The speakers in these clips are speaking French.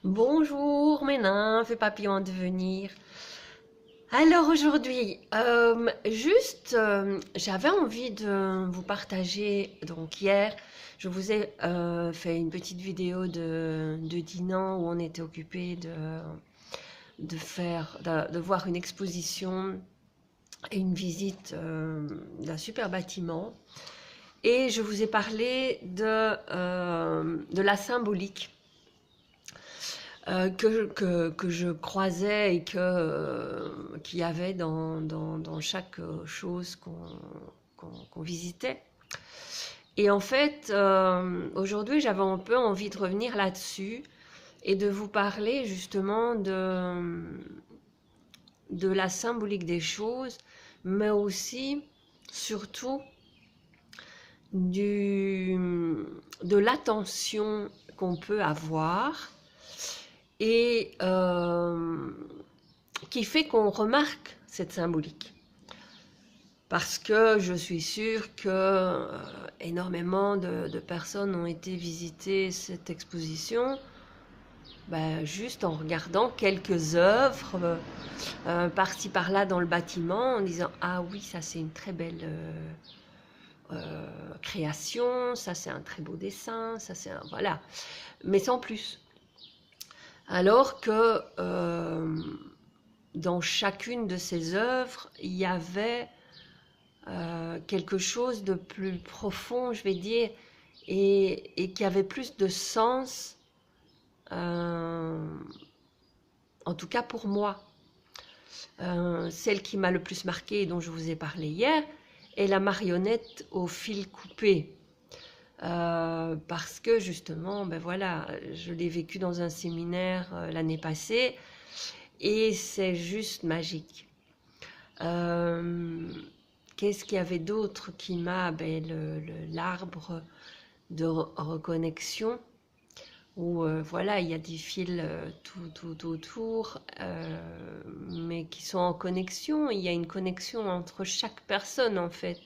Bonjour mes nymphes et papillons en devenir. Alors aujourd'hui, j'avais envie de vous partager, donc hier, je vous ai fait une petite vidéo de Dinan où on était occupé de voir une exposition et une visite d'un super bâtiment. Et je vous ai parlé de la symbolique que je croisais et qu'il y avait dans chaque chose qu'on visitait. Et en fait, aujourd'hui, j'avais un peu envie de revenir là-dessus et de vous parler justement de la symbolique des choses, mais aussi, surtout, de l'attention qu'on peut avoir et qui fait qu'on remarque cette symbolique. Parce que je suis sûre que énormément de personnes ont été visiter cette exposition juste en regardant quelques œuvres par-ci par-là dans le bâtiment en disant ah oui, ça c'est une très belle création, ça c'est un très beau dessin, ça c'est un... Voilà, mais sans plus. Alors que dans chacune de ces œuvres, il y avait quelque chose de plus profond, je vais dire, et qui avait plus de sens, en tout cas pour moi. Celle qui m'a le plus marquée et dont je vous ai parlé hier est la marionnette au fil coupé. Parce que justement, voilà, je l'ai vécu dans un séminaire l'année passée et c'est juste magique. Qu'est-ce qu'il y avait d'autre qui m'a... l'arbre de reconnexion, où voilà, il y a des fils tout autour, mais qui sont en connexion. Il y a une connexion entre chaque personne, en fait.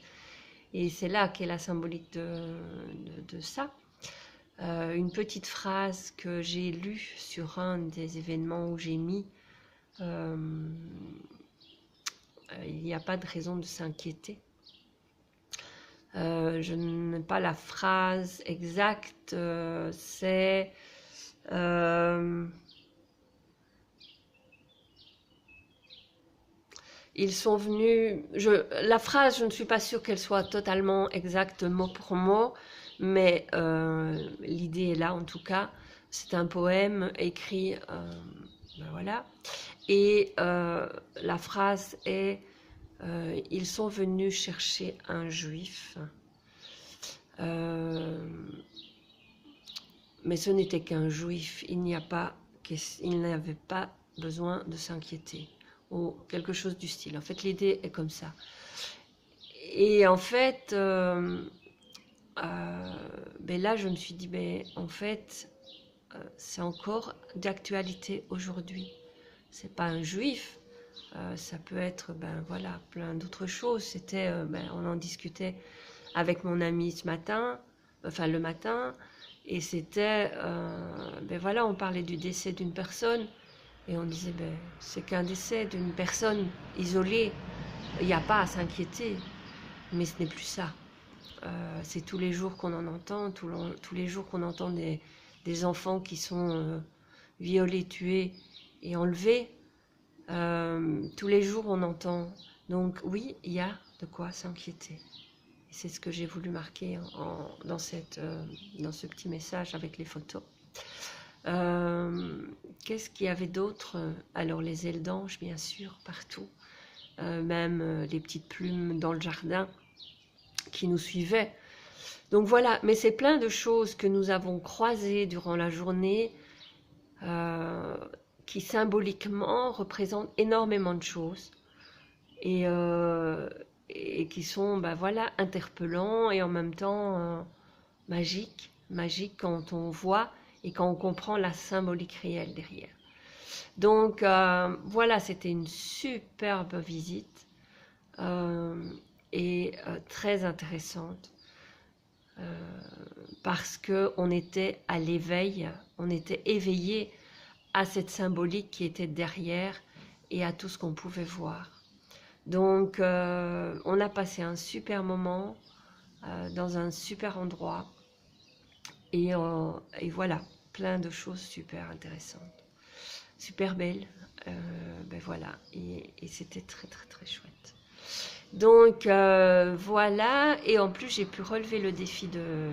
Et c'est là qu'est la symbolique de ça. Une petite phrase que j'ai lue sur un des événements où j'ai mis il n'y a pas de raison de s'inquiéter. Je n'ai pas la phrase exacte, c'est ils sont venus... la phrase, je ne suis pas sûre qu'elle soit totalement exacte mot pour mot, mais l'idée est là en tout cas. C'est un poème écrit, voilà. Et la phrase est ils sont venus chercher un juif, mais ce n'était qu'un juif. Il n'avait pas besoin de s'inquiéter, ou quelque chose du style. En fait, l'idée est comme ça. Et en fait, là, je me suis dit, en fait, c'est encore d'actualité aujourd'hui. C'est pas un juif, ça peut être, voilà, plein d'autres choses. C'était, on en discutait avec mon ami ce matin, enfin le matin, et c'était, voilà, on parlait du décès d'une personne, et on disait, c'est qu'un décès d'une personne isolée, il n'y a pas à s'inquiéter, mais ce n'est plus ça. C'est tous les jours qu'on en entend, tous les jours qu'on entend des enfants qui sont violés, tués et enlevés. Tous les jours on entend. Donc oui, il y a de quoi s'inquiéter. C'est ce que j'ai voulu marquer dans ce petit message avec les photos. Qu'est-ce qu'il y avait d'autre? Alors les ailes d'ange, bien sûr, partout. Même les petites plumes dans le jardin qui nous suivaient. Donc voilà, mais c'est plein de choses que nous avons croisées durant la journée qui symboliquement représentent énormément de choses et qui sont voilà, interpellants et en même temps magiques quand on voit et quand on comprend la symbolique réelle derrière. Donc voilà, c'était une superbe visite et très intéressante parce qu'on était à l'éveil, on était éveillé à cette symbolique qui était derrière et à tout ce qu'on pouvait voir. Donc, on a passé un super moment dans un super endroit et voilà, plein de choses super intéressantes, super belles. Ben voilà, et c'était très très très chouette. Donc voilà, et en plus j'ai pu relever le défi de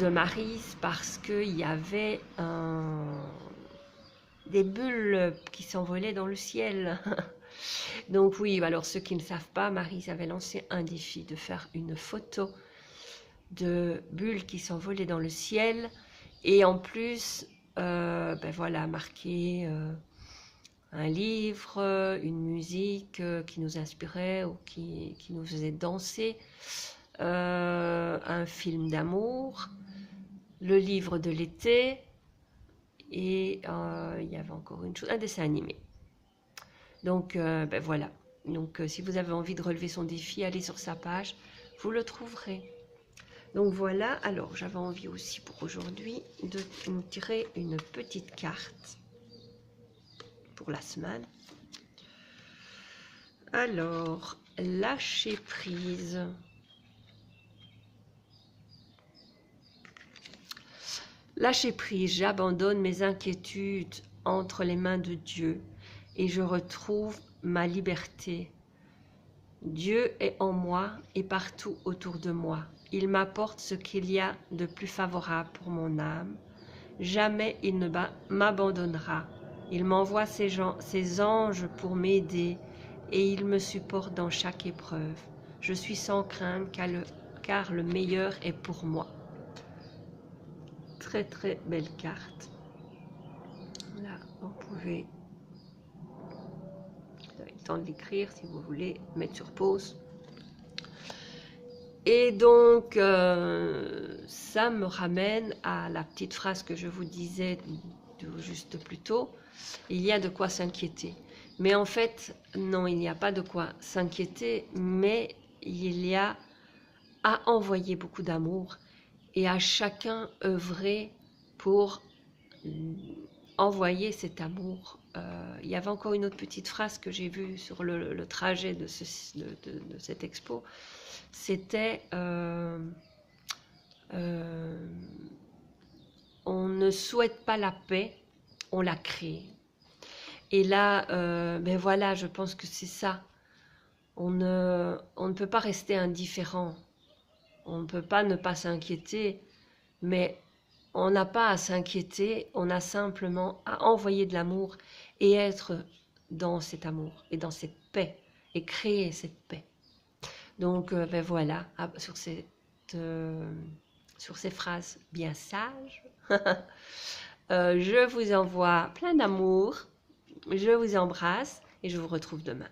Maryse parce qu'il y avait des bulles qui s'envolaient dans le ciel. Donc oui, alors ceux qui ne savent pas, Maryse avait lancé un défi de faire une photo de bulles qui s'envolaient dans le ciel et en plus, ben voilà, marquer un livre, une musique qui nous inspirait ou qui nous faisait danser, un film d'amour, le livre de l'été et il y avait encore une chose, un dessin animé. Donc ben voilà, donc si vous avez envie de relever son défi, allez sur sa page, vous le trouverez. Donc voilà, alors j'avais envie aussi pour aujourd'hui de nous tirer une petite carte pour la semaine. Alors, lâcher prise. Lâcher prise, j'abandonne mes inquiétudes entre les mains de Dieu et je retrouve ma liberté. Dieu est en moi et partout autour de moi. Il m'apporte ce qu'il y a de plus favorable pour mon âme. Jamais il ne m'abandonnera. Il m'envoie ses anges pour m'aider et il me supporte dans chaque épreuve. Je suis sans crainte car le meilleur est pour moi. Très très belle carte. Là, vous pouvez, vous avez le temps de l'écrire si vous voulez, mettre sur pause. Et donc, ça me ramène à la petite phrase que je vous disais juste plus tôt. Il y a de quoi s'inquiéter. Mais en fait, non, il n'y a pas de quoi s'inquiéter, mais il y a à envoyer beaucoup d'amour et à chacun œuvrer pour envoyer cet amour. Il y avait encore une autre petite phrase que j'ai vue sur le trajet de cette expo. C'était on ne souhaite pas la paix, on la crée. Et là, ben voilà, je pense que c'est ça. On ne peut pas rester indifférent. On ne peut pas ne pas s'inquiéter, mais on n'a pas à s'inquiéter, on a simplement à envoyer de l'amour et être dans cet amour et dans cette paix et créer cette paix. Donc, ben voilà, sur ces phrases bien sages, je vous envoie plein d'amour, je vous embrasse et je vous retrouve demain.